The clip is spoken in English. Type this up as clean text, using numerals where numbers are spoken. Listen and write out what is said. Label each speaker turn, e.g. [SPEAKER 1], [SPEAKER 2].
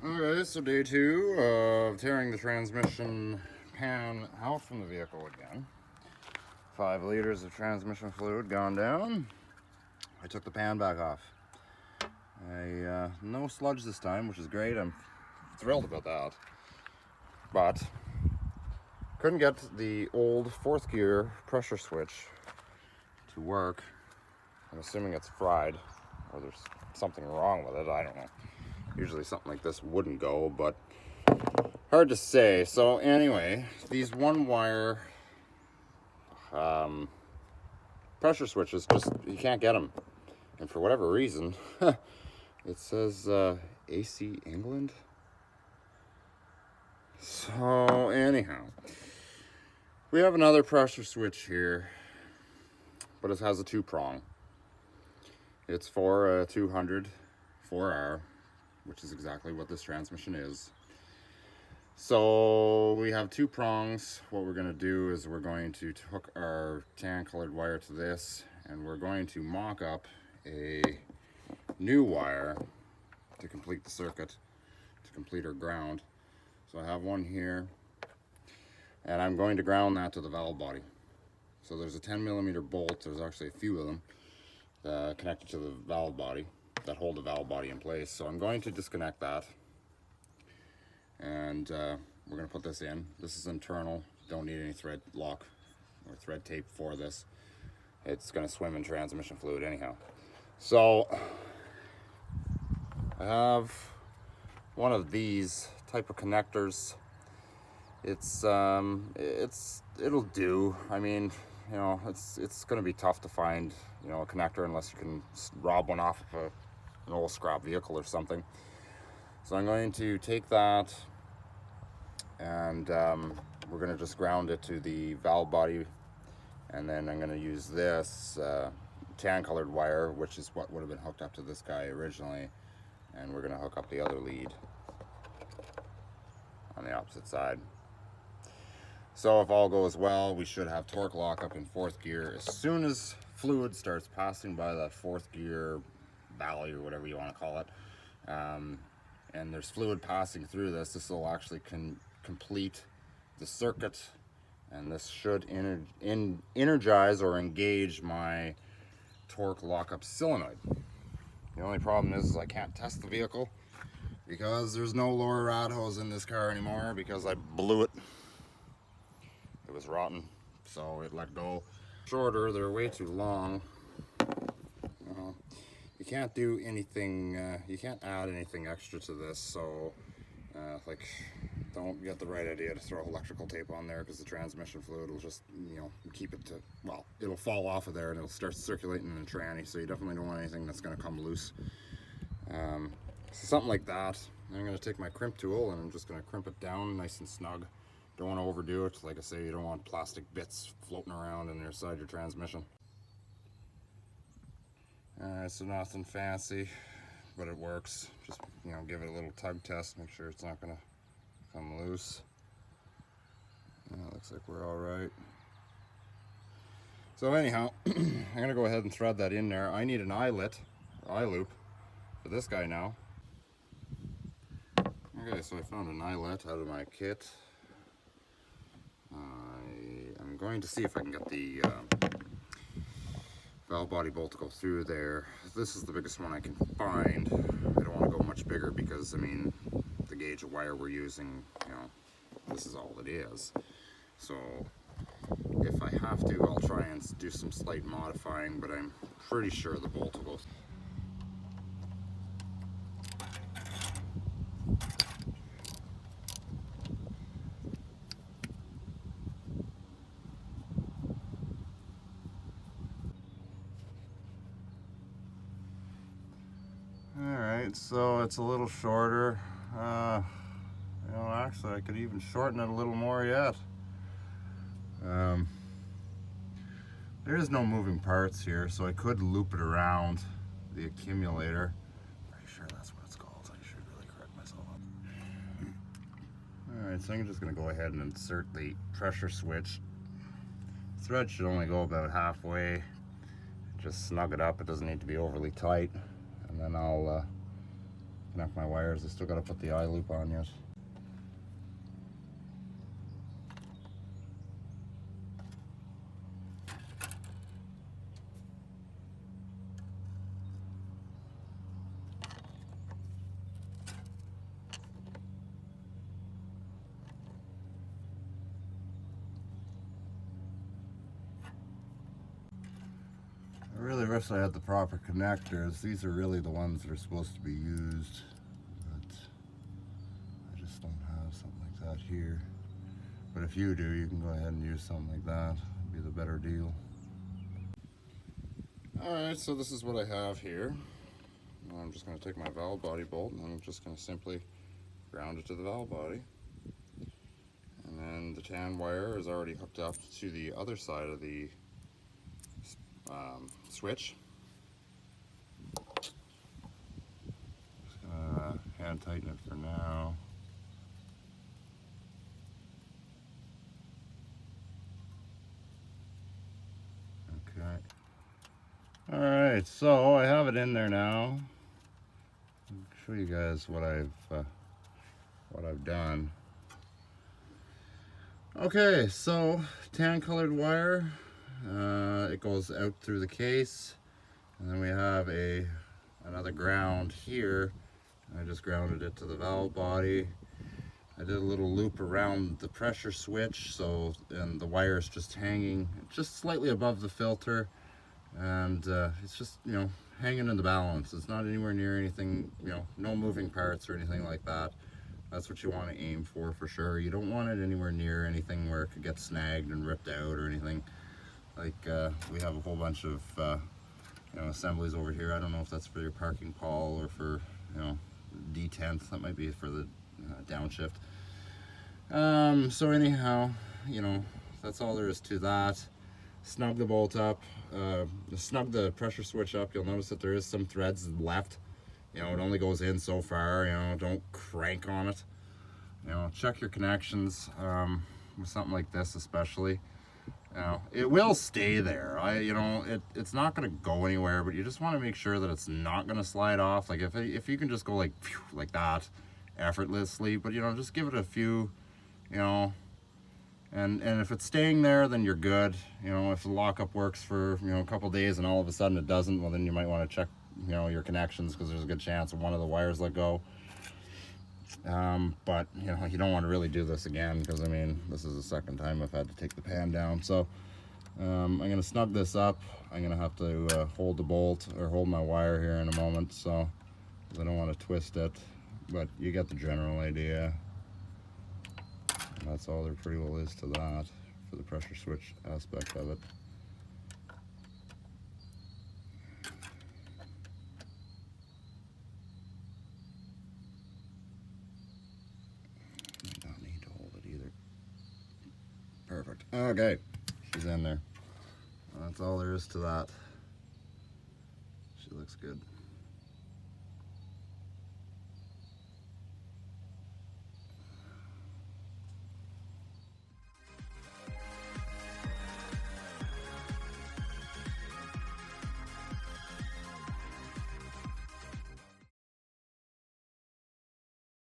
[SPEAKER 1] Okay, so day 2 of tearing the transmission pan out from the vehicle again. 5 liters of transmission fluid gone down. I took the pan back off. No sludge this time, which is great. I'm thrilled about that. But couldn't get the old 4th gear pressure switch to work. I'm assuming it's fried or there's something wrong with it. I don't know. Usually something like this wouldn't go, but hard to say. So anyway, these 1-wire pressure switches, just you can't get them. And for whatever reason, it says AC England. So anyhow, we have another pressure switch here, but it has a 2-prong. It's for a 200 4R, which is exactly what this transmission is. So we have 2 prongs. What we're going to do is we're going to hook our tan colored wire to this, and we're going to mock up a new wire to complete the circuit, to complete our ground. So I have one here, and I'm going to ground that to the valve body. So there's a 10mm bolt, there's actually a few of them connected to the valve body that hold the valve body in place. So I'm going to disconnect that, and we're going to put this in. This is internal, don't need any thread lock or thread tape for this. It's going to swim in transmission fluid anyhow. So I have one of these type of connectors. It'll do. I mean, you know, it's going to be tough to find, you know, a connector unless you can rob one off of an old scrap vehicle or something. So I'm going to take that, and we're going to just ground it to the valve body, and then I'm going to use this tan colored wire, which is what would have been hooked up to this guy originally, and we're going to hook up the other lead on the opposite side. So if all goes well, we should have torque lock up in 4th gear as soon as fluid starts passing by that 4th gear valley, or whatever you want to call it, and there's fluid passing through this. This will actually complete the circuit, and this should energize or engage my torque lockup solenoid. The only problem is I can't test the vehicle because there's no lower rad hose in this car anymore because I blew it. It was rotten, so it let go. Shorter, they're way too long. You can't do anything, you can't add anything extra to this, so like, don't get the right idea to throw electrical tape on there, because the transmission fluid will just, you know, keep it to, well, it'll fall off of there and it'll start circulating in the tranny, so you definitely don't want anything that's going to come loose. So something like that. I'm going to take my crimp tool and I'm just going to crimp it down nice and snug. Don't want to overdo it. Like I say, you don't want plastic bits floating around inside your transmission. So nothing fancy, but it works. Just, you know, give it a little tug test, make sure it's not going to come loose. Looks like we're all right. So anyhow, I'm going to go ahead and thread that in there. I need an eye loop for this guy now. Okay, so I found an eyelet out of my kit. I'm going to see if I can get the valve body bolt to go through there. This is the biggest one I can find. I don't want to go much bigger because, I mean, the gauge of wire we're using, you know, this is all it is. So if I have to, I'll try and do some slight modifying, but I'm pretty sure the bolt will go. Alright, so it's a little shorter. You know, actually I could even shorten it a little more yet. There is no moving parts here, so I could loop it around the accumulator. Pretty sure that's what it's called. I should really correct myself. Alright, so I'm just going to go ahead and insert the pressure switch. The thread should only go about halfway. Just snug it up, it doesn't need to be overly tight. And then I'll connect my wires. I still got to put the eye loop on yet. I really wish I had the proper connectors. These are really the ones that are supposed to be used, but I just don't have something like that here. But if you do, you can go ahead and use something like that. It'd be the better deal. Alright, so this is what I have here. I'm just going to take my valve body bolt and I'm just going to simply ground it to the valve body. And then the tan wire is already hooked up to the other side of the switch. Just gonna hand tighten it for now. Okay. Alright, so I have it in there now. I'll show you guys what I've done. Okay, so tan colored wire. It goes out through the case, and then we have another ground here. I just grounded it to the valve body. I did a little loop around the pressure switch, and the wire is just hanging just slightly above the filter, and it's just, you know, hanging in the balance. It's not anywhere near anything, you know, no moving parts or anything like that. That's what you want to aim for sure. You don't want it anywhere near anything where it could get snagged and ripped out or anything. Like we have a whole bunch of you know, assemblies over here. I don't know if that's for your parking pole or for, you know, D10th. That might be for the downshift. So anyhow, you know, that's all there is to that. Snug the bolt up, snug the pressure switch up. You'll notice that there is some threads left. You know, it only goes in so far. You know, don't crank on it. You know, check your connections with something like this, especially. You know, it will stay there. You know, it's not going to go anywhere, but you just want to make sure that it's not going to slide off. Like if you can just go like that, effortlessly. But you know, just give it a few. You know, and if it's staying there, then you're good. You know, if the lockup works for, you know, a couple days and all of a sudden it doesn't, well then you might want to check, you know, your connections, because there's a good chance one of the wires let go. But you know, you don't want to really do this again, because I mean, this is the second time I've had to take the pan down. So I'm going to snug this up. I'm going to have to hold the bolt, or hold my wire here in a moment, so I don't want to twist it, but you get the general idea. And that's all there pretty well is to that for the pressure switch aspect of it. Might not need to hold it either. Perfect. Okay, she's in there. That's all there is to that. She looks good.